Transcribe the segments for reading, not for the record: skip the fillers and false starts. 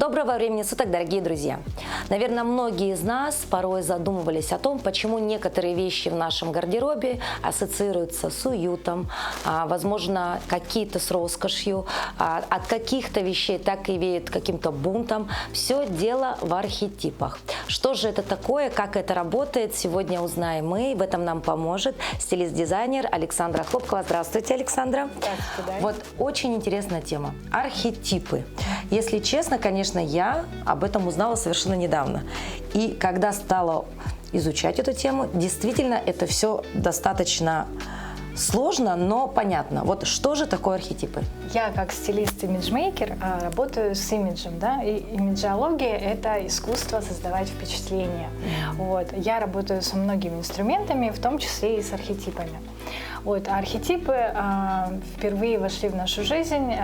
Доброго времени суток, дорогие друзья! Наверное, многие из нас порой задумывались о том, почему некоторые вещи в нашем гардеробе ассоциируются с уютом, возможно, какие-то с роскошью, от каких-то вещей так и веет каким-то бунтом. Все дело в архетипах. Что же это такое, как это работает, сегодня узнаем мы. В этом нам поможет стилист-дизайнер Александра Хлопкова. Здравствуйте, Александра! Здравствуйте. Вот очень интересная тема. Архетипы. Если честно, конечно, я об этом узнала совершенно недавно. И когда стала изучать эту тему, действительно, это все достаточно сложно, но понятно. Вот что же такое архетипы? Я как стилист-имиджмейкер работаю с имиджем, да, и имиджология – это искусство создавать впечатление. Вот. Я работаю со многими инструментами, в том числе и с архетипами. Вот. Архетипы впервые вошли в нашу жизнь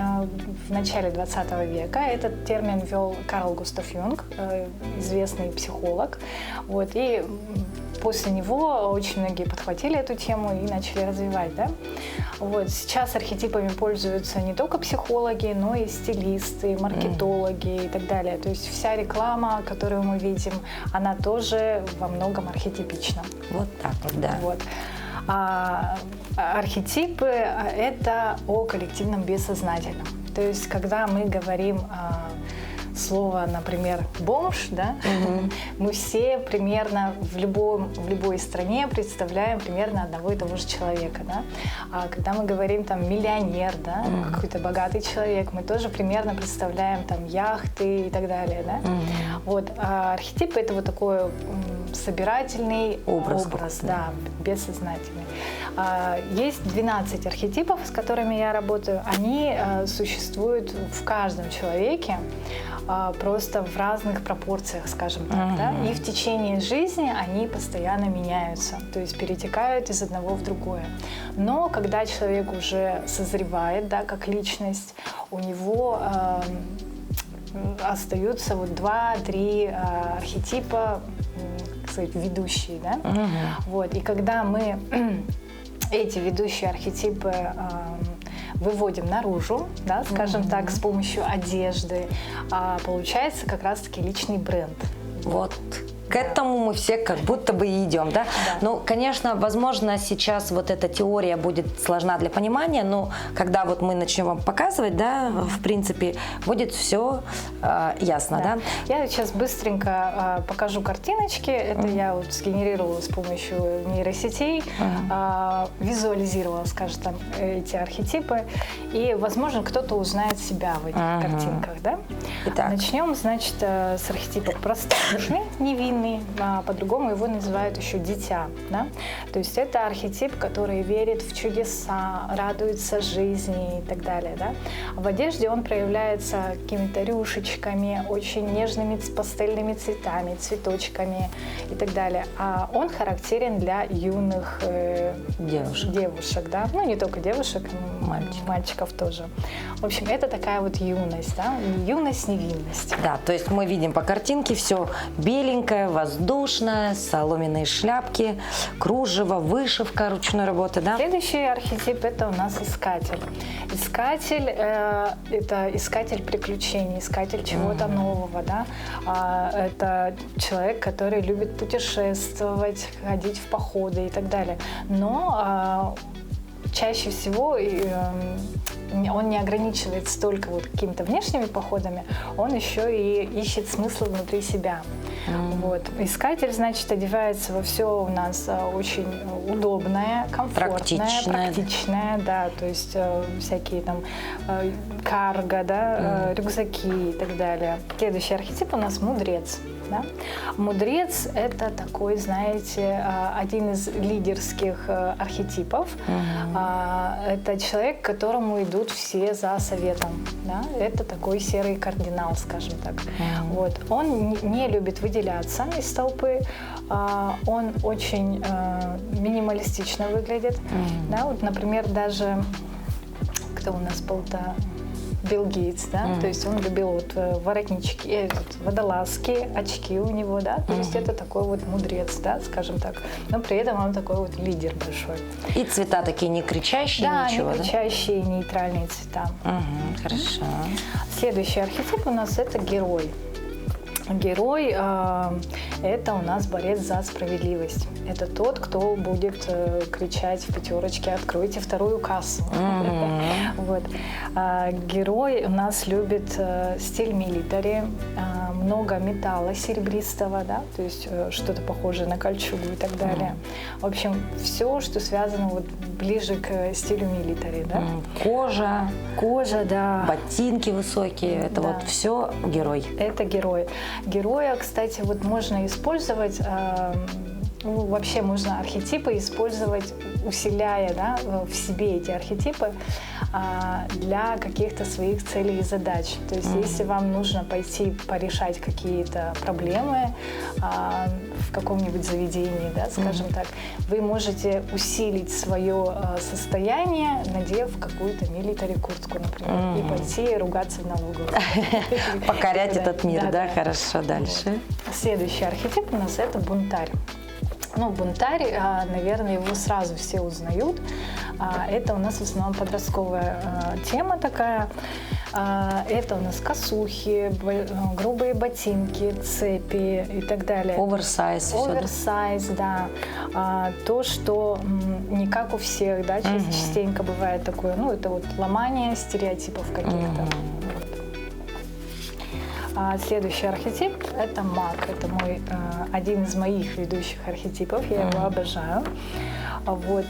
в начале 20 века. Этот термин ввел Карл Густав Юнг, известный психолог. Вот. И после него очень многие подхватили эту тему и начали развивать. Да? Вот. Сейчас архетипами пользуются не только психологи, но и стилисты, маркетологи и так далее. То есть вся реклама, которую мы видим, она тоже во многом архетипична. Вот так вот, да. Вот. Архетипы – это о коллективном бессознательном. То есть, когда мы говорим слово, например, бомж, да, мы все примерно в любой стране представляем примерно одного и того же человека. Да? А когда мы говорим там миллионер, да, какой-то богатый человек, мы тоже примерно представляем там яхты и так далее. Да? Вот. А архетип – это вот такой собирательный образ, да, бессознательный. Есть 12 архетипов, с которыми я работаю. Они существуют в каждом человеке, просто в разных пропорциях, скажем так. Да? И в течение жизни они постоянно меняются, то есть перетекают из одного в другое. Но когда человек уже созревает, да, как личность, у него остаются вот 2-3 архетипа, кстати, ведущие. Да? Вот. И когда мы эти ведущие архетипы выводим наружу, да, скажем так, с помощью одежды, получается как раз-таки личный бренд. Вот. К этому мы все как будто бы и идем, да? Ну, конечно, возможно, сейчас вот эта теория будет сложна для понимания, но когда вот мы начнем вам показывать, да, в принципе, будет все ясно, да? Я сейчас быстренько покажу картиночки. Это я вот сгенерировала с помощью нейросетей, визуализировала, скажем, там, эти архетипы, и, возможно, кто-то узнает себя в этих картинках, да? Итак. Начнем, значит, с архетипа простодушный, невинный. По-другому его называют еще дитя. Да? То есть это архетип, который верит в чудеса, радуется жизни и так далее. Да? В одежде он проявляется какими-то рюшечками, очень нежными пастельными цветами, цветочками и так далее. А он характерен для юных девушек. Да? Ну, не только девушек, мальчиков тоже. В общем, это такая вот юность. Да? Юность, невинность. Да, то есть мы видим по картинке все беленькое, воздушная, соломенные шляпки, кружево, вышивка ручной работы, да? Следующий архетип – это у нас искатель. Искатель – это искатель приключений, искатель чего-то нового, да? Это человек, который любит путешествовать, ходить в походы и так далее. Но чаще всего он не ограничивается только вот какими-то внешними походами, он еще и ищет смысл внутри себя. Вот. Искатель, значит, одевается во все у нас очень удобное, комфортное, практичное, да, то есть всякие там карго, да, рюкзаки и так далее. Следующий архетип у нас мудрец. Да? Мудрец – это такой, знаете, один из лидерских архетипов. Это человек, к которому идут все за советом. Да? Это такой серый кардинал, скажем так. Вот. Он не любит выделяться из толпы. Он очень минималистично выглядит. Да? Вот, например, даже кто у нас был-то? Билл Гейтс, да, то есть он любил вот воротнички, водолазки, очки у него, да, то есть это такой вот мудрец, да, скажем так, но при этом он такой вот лидер большой. И цвета такие не кричащие, Да, ничего, не кричащие, нейтральные цвета. Хорошо. Следующий архетип у нас это герой. Герой это у нас борец за справедливость. Это тот, кто будет кричать в пятерочке: «Откройте вторую кассу». Вот. Герой у нас любит стиль милитари, много металла серебристого, да, то есть что-то похожее на кольчугу и так далее. В общем, все, что связано вот ближе к стилю милитари, да. Кожа, да. Ботинки высокие, это Да. вот все герой. Это герой. Героя, кстати, вот можно использовать, вообще можно архетипы использовать, усиляя, да, в себе эти архетипы для каких-то своих целей и задач. То есть если вам нужно пойти порешать какие-то проблемы в каком-нибудь заведении, да, скажем так, вы можете усилить свое состояние, надев какую-то милитари куртку, например, и пойти ругаться в налоговую. Покорять этот мир, да? Да. Хорошо, дальше. Следующий архетип у нас это бунтарь. Ну, бунтарь, наверное, его сразу все узнают. Это у нас в основном подростковая тема такая. Это у нас косухи, грубые ботинки, цепи и так далее. Оверсайз. Оверсайз, да. То, что не как у всех, да, частенько бывает такое. Ну, это вот ломание стереотипов каких-то. Следующий архетип – это маг. Это один из моих ведущих архетипов, я его обожаю. Вот.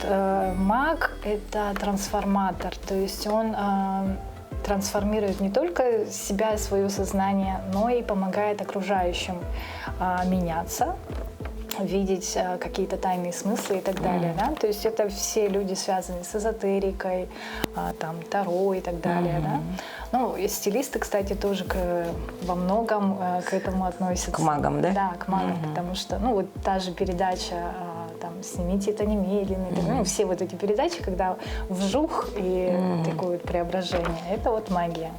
Маг – это трансформатор, то есть он трансформирует не только себя и свое сознание, но и помогает окружающим меняться, видеть какие-то тайные смыслы и так далее, да? То есть это все люди, связанные с эзотерикой, там, таро и так далее, да? Ну, и стилисты, кстати, тоже во многом к этому относятся. К магам, да? Да, к магам, потому что, ну, вот та же передача, там, «Снимите это немедленно», ну, все вот эти передачи, когда вжух и такое вот преображение, это вот магия.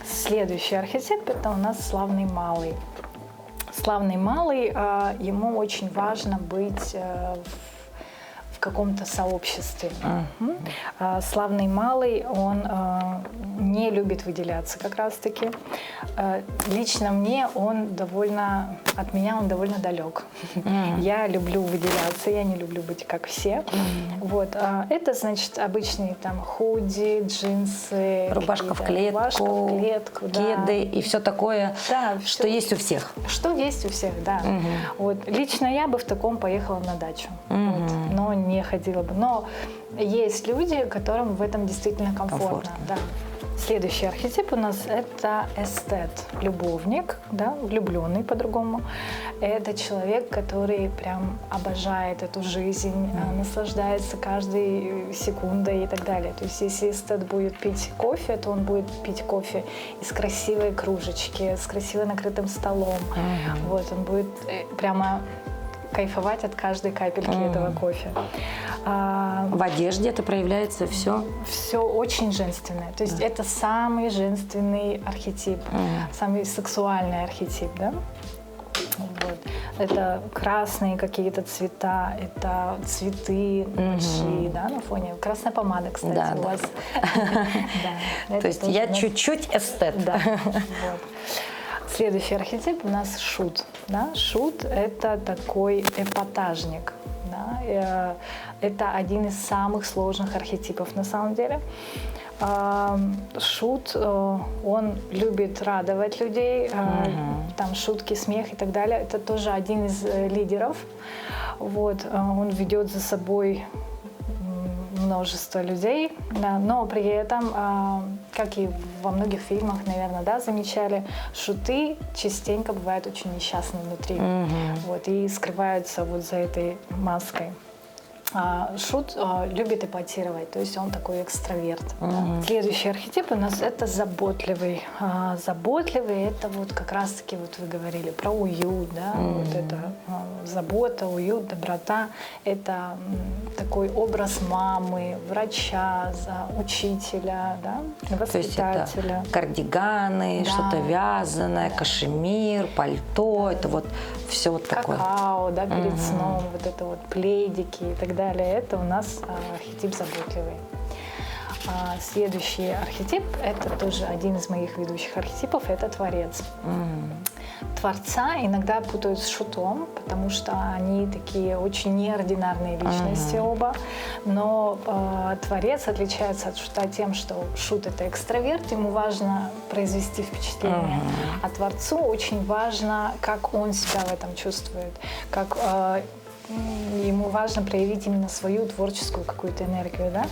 Следующий архетип – это у нас славный малый. Славный малый, ему очень важно быть в каком-то сообществе. Славный малый, он не любит выделяться как раз-таки. Лично мне от меня он довольно далек. Я люблю выделяться, я не люблю быть как все. Вот. Это, значит, обычные там худи, джинсы, Рубашка в клетку, да. кеды и все такое, Да, что есть у всех. Что есть у всех, да. Вот. Лично я бы в таком поехала на дачу, вот, но не ходила бы. Но есть люди, которым в этом действительно комфортно. Да. Следующий архетип у нас это эстет, любовник, да, влюбленный по-другому. Это человек, который прям обожает эту жизнь, наслаждается каждой секундой и так далее. То есть если эстет будет пить кофе, то он будет пить кофе из красивой кружечки, с красиво накрытым столом. Вот, он будет прямо кайфовать от каждой капельки этого кофе. В одежде это проявляется все? Все очень женственное. То есть это самый женственный архетип, самый сексуальный архетип, да? Вот. Это красные какие-то цвета, это цветы большие, да, на фоне. Красная помада, кстати, Да, у да. вас. То есть я чуть-чуть эстет. Да. Следующий архетип у нас шут. Да? Шут – это такой эпатажник. Да? Это один из самых сложных архетипов на самом деле. Шут, он любит радовать людей, там шутки, смех и так далее. Это тоже один из лидеров. Вот. Он ведет за собой множество людей, да, но при этом, как и во многих фильмах, наверное, да, замечали, шуты частенько бывают очень несчастны внутри, вот, и скрываются вот за этой маской. Шут любит эпатировать, то есть он такой экстраверт. Следующий архетип у нас это заботливый. Заботливый это вот как раз-таки вот вы говорили про уют, да, вот это забота, уют, доброта. Это такой образ мамы, врача, учителя, да, воспитателя. То есть это кардиганы, Да. что-то вязаное, кашемир, пальто, это вот все вот такое. Какао, да, перед сном, вот это вот пледики и так далее. Это у нас архетип заботливый. Следующий архетип, это тоже один из моих ведущих архетипов, это творец. Творца иногда путают с шутом, потому что они такие очень неординарные личности оба. Но творец отличается от шута тем, что шут это экстраверт, ему важно произвести впечатление, а творцу очень важно, как он себя в этом чувствует, как ему важно проявить именно свою творческую какую-то энергию, да?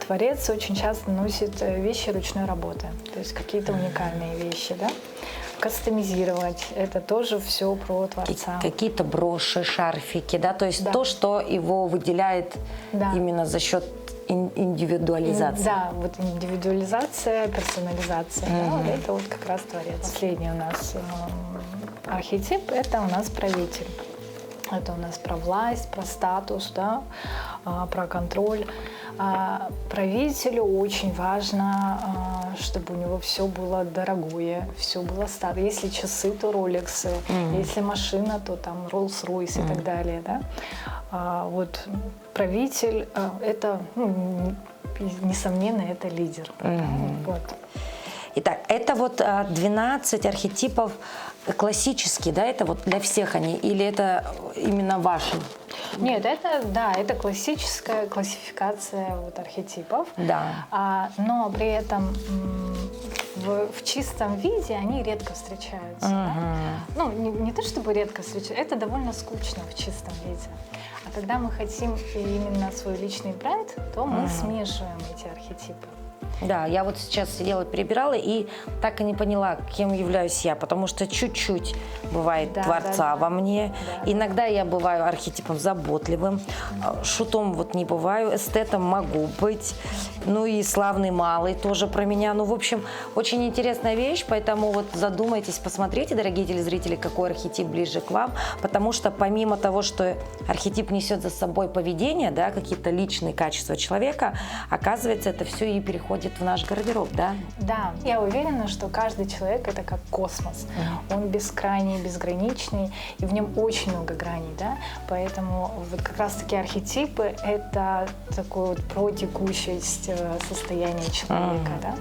Творец очень часто носит вещи ручной работы, то есть какие-то уникальные вещи, да? Кастомизировать, это тоже все про творца. Какие-то броши, шарфики, да, то есть Да. то, что его выделяет Да. именно за счет индивидуализации. Да, вот индивидуализация, персонализация, да, вот это вот как раз творец. Последний у нас архетип, это у нас правитель. Это у нас про власть, про статус, да, про контроль. Правителю очень важно, чтобы у него все было дорогое, все было старое. Если часы, то роликсы, если машина, то там Rolls-Royce и так далее. Да? Вот правитель, это, несомненно, это лидер. Вот. Итак, это вот 12 архетипов классические, да, это вот для всех они, или это именно ваши? Нет, это классическая классификация вот архетипов. Да. Но при этом в чистом виде они редко встречаются. Да? Ну, не то чтобы редко встречаются, это довольно скучно в чистом виде. А когда мы хотим именно свой личный бренд, то мы смешиваем эти архетипы. Да, я вот сейчас сидела, перебирала и так и не поняла, кем являюсь я, потому что чуть-чуть бывает творца во мне. Да. Иногда я бываю архетипом заботливым, шутом вот не бываю, эстетом могу быть, ну и славный малый тоже про меня. Ну, в общем, очень интересная вещь, поэтому вот задумайтесь, посмотрите, дорогие телезрители, какой архетип ближе к вам, потому что помимо того, что архетип несет за собой поведение, да, какие-то личные качества человека, оказывается, это все и переходит в наш гардероб, да? Да, я уверена, что каждый человек это как космос. Он бескрайний, безграничный, и в нем очень много граней, да? Поэтому вот как раз-таки архетипы это такое вот про текущесть состояния человека, да?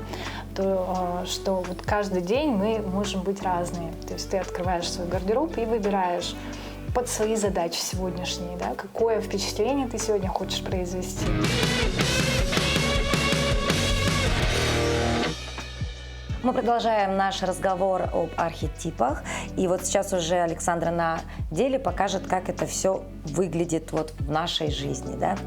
То, что вот каждый день мы можем быть разные. То есть ты открываешь свой гардероб и выбираешь под свои задачи сегодняшние, да? Какое впечатление ты сегодня хочешь произвести. Мы продолжаем наш разговор об архетипах. И вот сейчас уже Александра на деле покажет, как это все выглядит вот в нашей жизни, да?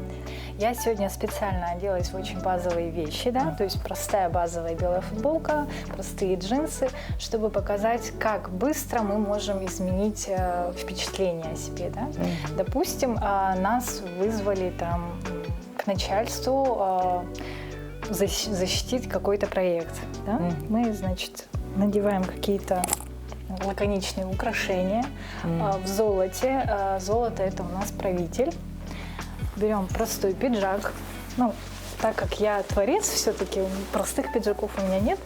Я сегодня специально оделась в очень базовые вещи, да, то есть простая базовая белая футболка, простые джинсы, чтобы показать, как быстро мы можем изменить впечатление о себе, да. Допустим, нас вызвали там к начальству защитить какой-то проект, да? Мы, значит, надеваем какие-то лаконичные украшения в золоте. Золото это у нас правитель. Берем простой пиджак. Ну, так как я творец, все-таки простых пиджаков у меня нет,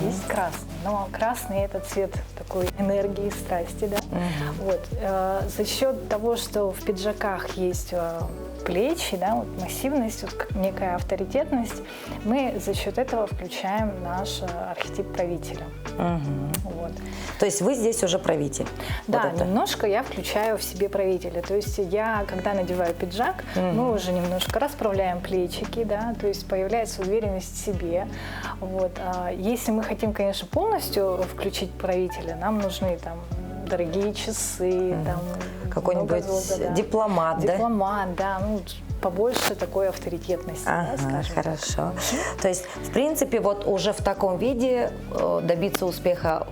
есть красный. Но красный это цвет такой энергии, страсти, да. Вот. За счет того, что в пиджаках есть плечи, да, вот массивность, вот некая авторитетность, мы за счет этого включаем наш архетип правителя. Вот. То есть вы здесь уже правитель? Да, вот немножко я включаю в себе правителя. То есть я, когда надеваю пиджак, мы уже немножко расправляем плечики, да, то есть появляется уверенность в себе. Вот. Если мы хотим, конечно, полностью включить правителя, нам нужны там дорогие часы, там какой-нибудь дипломат, да? Дипломат, да, ну, побольше такой авторитетности, да, скажем хорошо. так. То есть, в принципе, вот уже в таком виде добиться успеха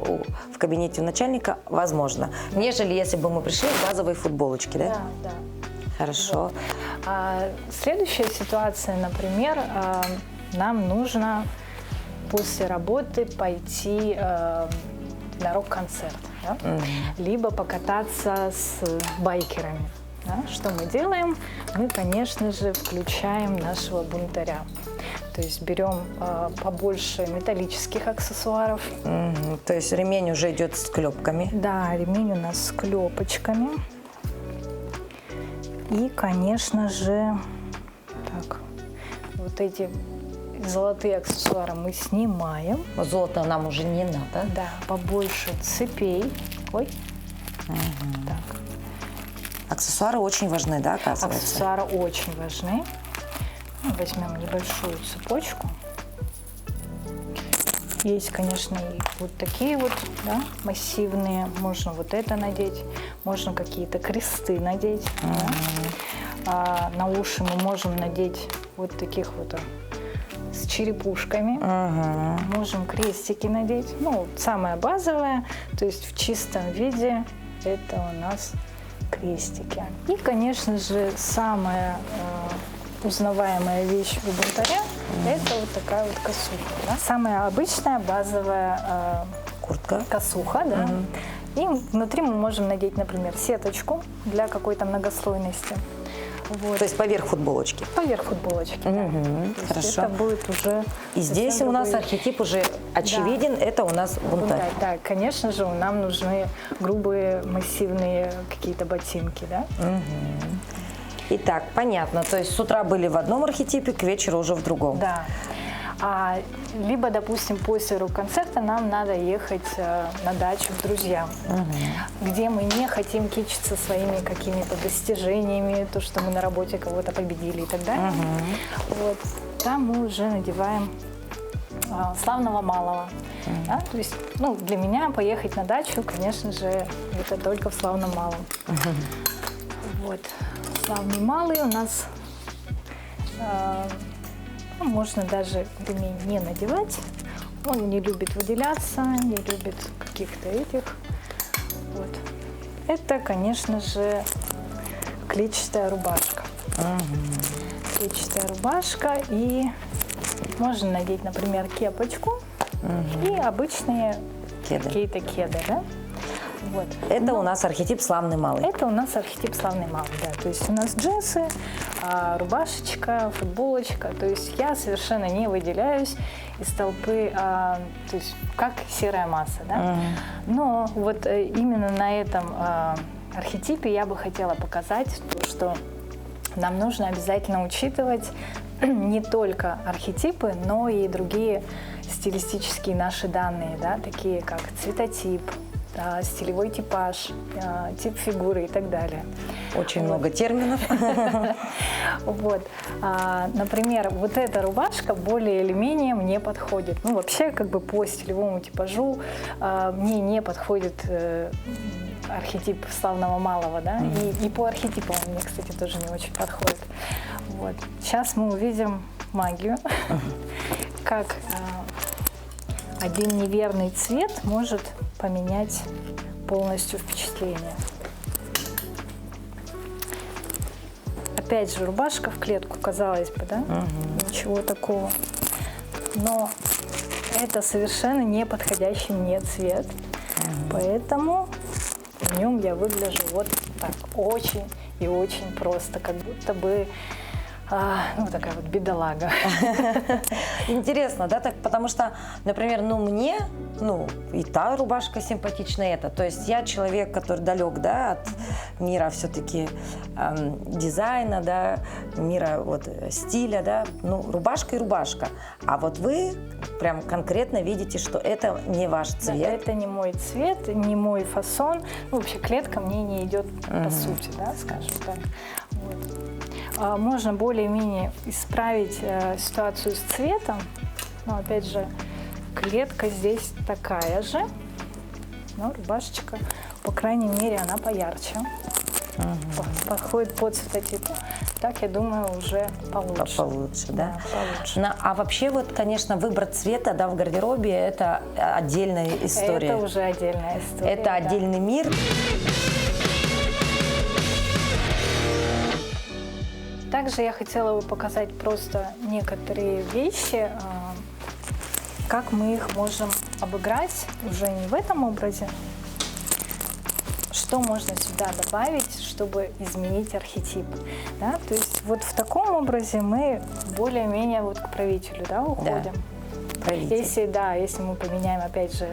в кабинете начальника возможно, нежели если бы мы пришли в базовой футболочке, да? Да, да. Хорошо. Вот. Следующая ситуация, например, нам нужно после работы пойти на рок-концерт, да? Либо покататься с байкерами. Да? Что мы делаем? Мы, конечно же, включаем нашего бунтаря. То есть берем побольше металлических аксессуаров. То есть ремень уже идет с клепками. Да, ремень у нас с клепочками. И, конечно же, так, вот эти золотые аксессуары мы снимаем. Золото нам уже не надо. Да, побольше цепей. Ой. Так. Аксессуары очень важны, да, оказывается? Аксессуары очень важны. Возьмем небольшую цепочку. Есть, конечно, и вот такие вот, да, массивные. Можно вот это надеть, можно какие-то кресты надеть. Да. На уши мы можем надеть вот таких вот с черепушками. Можем крестики надеть. Ну, самое базовое, то есть в чистом виде это у нас крестики. И, конечно же, самая узнаваемая вещь у бунтаря это вот такая вот косуха. Да? Самая обычная базовая куртка. Косуха, да. И внутри мы можем надеть, например, сеточку для какой-то многослойности. Вот. То есть поверх футболочки? Поверх футболочки, да. Хорошо. Это будет уже... И здесь у нас архетип уже очевиден, да. Это у нас бунтарь. Да, конечно же, нам нужны грубые, массивные какие-то ботинки, да. Итак, понятно, то есть с утра были в одном архетипе, к вечеру уже в другом. Да. Либо, допустим, после рок-концерта нам надо ехать на дачу к друзьям, где мы не хотим кичиться своими какими-то достижениями, то, что мы на работе кого-то победили и так далее. Вот. Там мы уже надеваем славного малого. Да? То есть, ну, для меня поехать на дачу, конечно же, это только в славном малом. Вот. Славный малый у нас... можно даже ремень не надевать. Он не любит выделяться, не любит каких-то этих. Вот. Это, конечно же, клетчатая рубашка. Клетчатая рубашка. И можно надеть, например, кепочку и обычные какие-то кеды. Да? Вот. Это у нас архетип славный малый. Это у нас архетип славный малый, да. То есть у нас джинсы, рубашечка, футболочка. То есть я совершенно не выделяюсь из толпы, то есть как серая масса, да. Но вот именно на этом архетипе я бы хотела показать то, что нам нужно обязательно учитывать не только архетипы, но и другие стилистические наши данные, да, такие как цветотип, стилевой типаж, тип фигуры и так далее. Очень много терминов. Вот. Например, вот эта рубашка более или менее мне подходит. Ну, вообще, как бы по стилевому типажу мне не подходит архетип славного малого, да, и по архетипу он мне, кстати, тоже не очень подходит. Вот. Сейчас мы увидим магию, как один неверный цвет может поменять полностью впечатление. Опять же, рубашка в клетку, казалось бы, да? Ничего такого. Но это совершенно не подходящий мне цвет. Поэтому в нем я выгляжу вот так, очень и очень просто, как будто бы ну, такая вот бедолага. Интересно, да, так, потому что, например, мне, и та рубашка симпатичная, эта. То есть я человек, который далек, да, от мира все-таки дизайна, да, мира вот стиля, да, рубашка и рубашка. А вот вы прям конкретно видите, что это не ваш цвет. Да, это не мой цвет, не мой фасон. Ну, вообще клетка мне не идет по сути, да, скажем так. Вот. Можно более-менее исправить ситуацию с цветом, но опять же клетка здесь такая же, но рубашечка, по крайней мере, она поярче, подходит по цветотипу. Так, я думаю, уже получше. Получше, да? Получше. А вообще, вот, конечно, выбор цвета, да, в гардеробе – это отдельная история. Это уже отдельная история. Это отдельный мир. Также я хотела бы показать просто некоторые вещи, как мы их можем обыграть уже не в этом образе. Что можно сюда добавить, чтобы изменить архетип. Да? То есть вот в таком образе мы более-менее вот к правителю, да, уходим. Да, правитель. Если мы поменяем опять же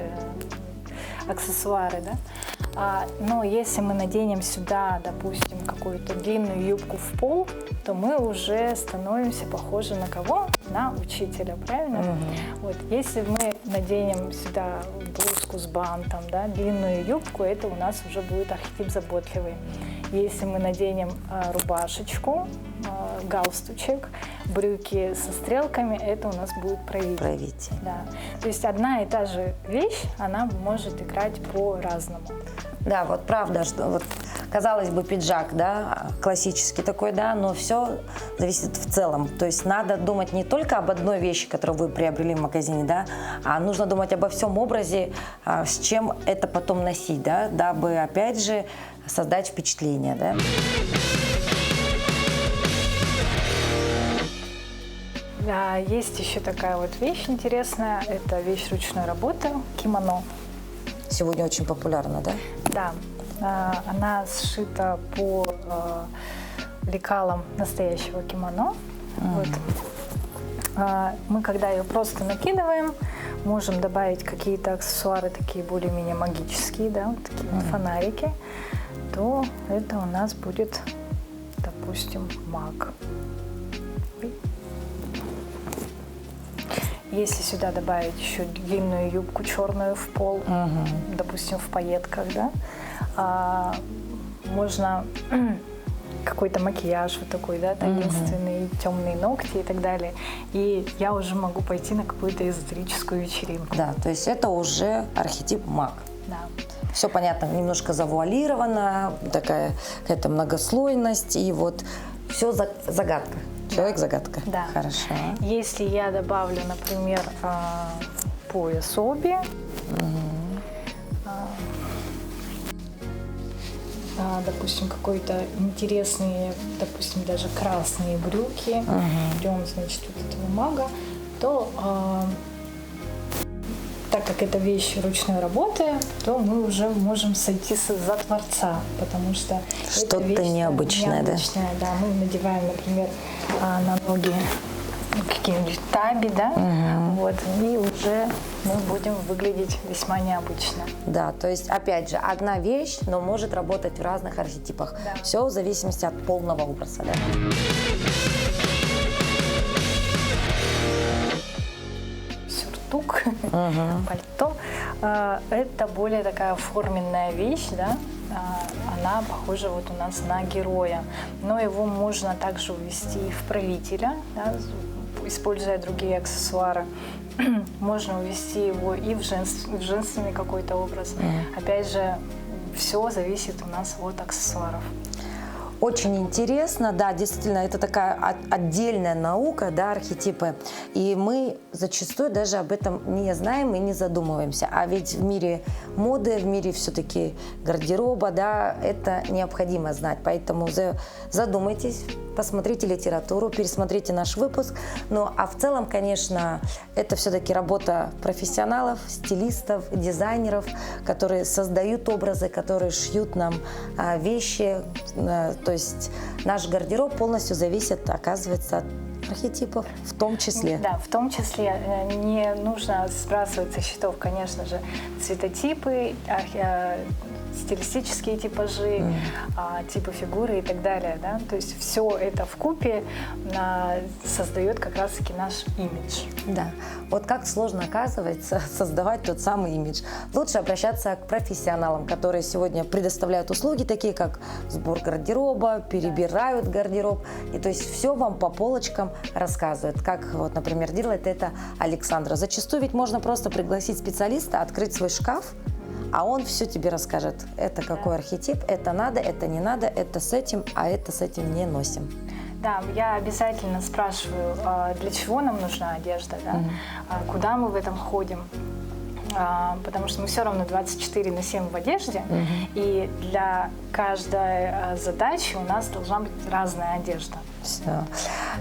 аксессуары, да. Но если мы наденем сюда, допустим, какую-то длинную юбку в пол, то мы уже становимся похожи на кого? На учителя, правильно? Вот. Если мы наденем сюда блузку с бантом, да, длинную юбку, это у нас уже будет архетип заботливый. Если мы наденем рубашечку, галстучек, брюки со стрелками, это у нас будет правитель. Да. То есть одна и та же вещь, она может играть по-разному. Да, вот правда, что вот, казалось бы, пиджак, да, классический такой, да, но все зависит в целом. То есть надо думать не только об одной вещи, которую вы приобрели в магазине, да, а нужно думать обо всем образе, с чем это потом носить, да, дабы, опять же, создать впечатление, да. Да, есть еще такая вот вещь интересная, это вещь ручной работы, кимоно. Сегодня очень популярна, да? Да, она сшита по лекалам настоящего кимоно. Вот. Мы, когда ее просто накидываем, можем добавить какие-то аксессуары такие более-менее магические, да, вот такие вот фонарики, то это у нас будет, допустим, маг. Если сюда добавить еще длинную юбку черную в пол, допустим, в пайетках, да, можно какой-то макияж вот такой, да, таинственный, темные ногти и так далее. И я уже могу пойти на какую-то эзотерическую вечеринку. Да, то есть это уже архетип маг. Да. Все понятно, немножко завуалировано, такая какая-то многослойность, и вот все загадка. Человек-загадка. Да. Хорошо. Если я добавлю, например, пояс оби, допустим, какой-то интересные, допустим, даже красные брюки, берем, значит, вот этого мага, то так как это вещь ручной работы, то мы уже можем сойти за творца, потому что что-то необычное, да? Да, мы надеваем, например, на ноги какие-нибудь таби, да, вот, и уже мы будем выглядеть весьма необычно. Да, то есть, опять же, одна вещь, но может работать в разных архетипах. Да. Все в зависимости от полного образа, да? Сюртук, пальто, это более такая форменная вещь, да, она похожа вот у нас на героя, но его можно также увести в правителя, да, используя другие аксессуары. Можно увести его и в женственный какой-то образ. Опять же, все зависит у нас от аксессуаров. Очень интересно, да, действительно, это такая отдельная наука, да, архетипы. И мы зачастую даже об этом не знаем и не задумываемся. А ведь в мире моды, в мире все-таки гардероба, да, это необходимо знать. Поэтому задумайтесь, посмотрите литературу, пересмотрите наш выпуск. Ну, а в целом, конечно, это все-таки работа профессионалов, стилистов, дизайнеров, которые создают образы, которые шьют нам вещи. То есть наш гардероб полностью зависит, оказывается, от архетипов в том числе. Да, в том числе не нужно сбрасывать со счетов, конечно же, цветотипы, стилистические типажи, типы фигуры и так далее. Да? То есть все это вкупе создает как раз-таки наш имидж. Да. Вот как сложно, оказывается, создавать тот самый имидж. Лучше обращаться к профессионалам, которые сегодня предоставляют услуги, такие как сбор гардероба, перебирают гардероб. И то есть все вам по полочкам рассказывают. Как, вот, например, делает это Александра. Зачастую ведь можно просто пригласить специалиста, открыть свой шкаф, а он все тебе расскажет. Это какой архетип, это надо, это не надо, это с этим, а это с этим не носим. Да, я обязательно спрашиваю, для чего нам нужна одежда, да? Куда мы в этом ходим. Потому что мы все равно 24/7 в одежде, и для каждой задачи у нас должна быть разная одежда. Все.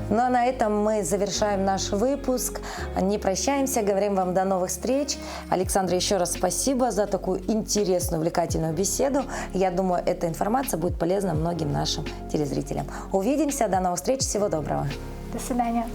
Ну а на этом мы завершаем наш выпуск. Не прощаемся, говорим вам до новых встреч. Александра, еще раз спасибо за такую интересную, увлекательную беседу. Я думаю, эта информация будет полезна многим нашим телезрителям. Увидимся, до новых встреч, всего доброго. До свидания.